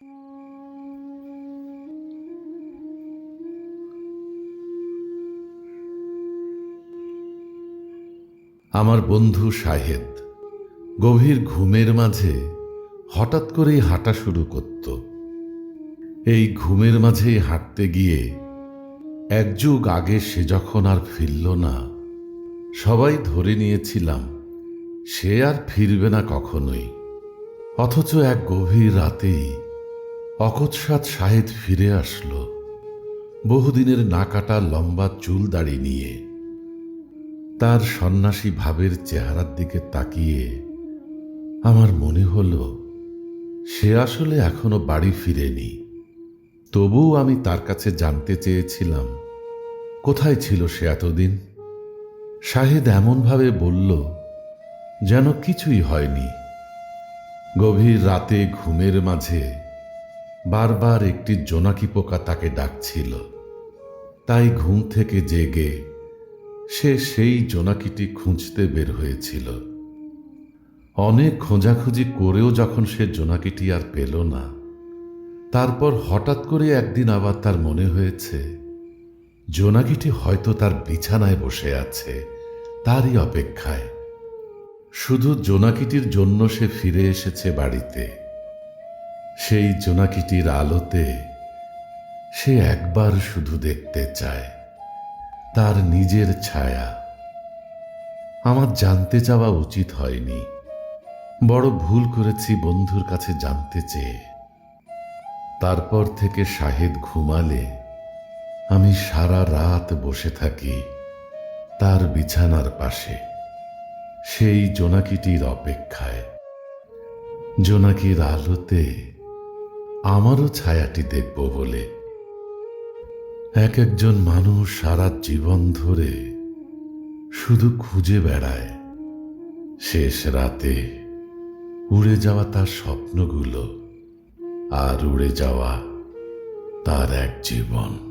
আমার বন্ধু শাহেদ গভীর ঘুমের মাঝে হঠাৎ করেই হাঁটা শুরু করত। এই ঘুমের মাঝেই হাঁটতে গিয়ে এক যুগ আগে সে যখন আর ফিরল না, সবাই ধরে নিয়েছিলাম সে আর ফিরবে না কখনোই। অথচ এক গভীর রাতেই অকস্মাৎ শাহেদ ফিরে আসলো, বহুদিনের না কাটা লম্বা চুল দাড়ি নিয়ে। তার সন্ন্যাসী ভাবের চেহারার দিকে তাকিয়ে আমার মনে হলো সে আসলে এখনো বাড়ি ফিরেনি। তবুও আমি তার কাছে জানতে চেয়েছিলাম কোথায় ছিল সে এতদিন। শাহেদ এমনভাবে বলল যেন কিছুই হয়নি। গভীর রাতে ঘুমের মাঝে বারবার একটি জোনাকি পোকা তাকে ডাকছিল। তাই ঘুম থেকে জেগে সে সেই জোনাকিটি খুঁজতে বের হয়েছিল। অনেক খোঁজাখুঁজি করেও যখন সে জোনাকিটি আর পেল না, তারপর হঠাৎ করে একদিন আবার তার মনে হয়েছে জোনাকিটি হয়তো তার বিছানায় বসে আছে, তারই অপেক্ষায়। শুধু জোনাকিটির জন্য সে ফিরে এসেছে বাড়িতে। সেই জোনাকিটির আলোতে সে একবার শুধু দেখতে চায় তার নিজের ছায়া। আমার জানতে চাওয়া উচিত হয়নি, বড় ভুল করেছি বন্ধুর কাছে জানতে চেয়ে। তারপর থেকে শাহেদ ঘুমালে আমি সারা রাত বসে থাকি তার বিছানার পাশে, সেই জোনাকিটির অপেক্ষায়। জোনাকির আলোতে আমারও ছায়াটি দেখব বলে। এক একজন মানুষ সারা জীবন ধরে শুধু খুঁজে বেড়ায় শেষ রাতে উড়ে যাওয়া তার স্বপ্নগুলো আর উড়ে যাওয়া তার এক জীবন।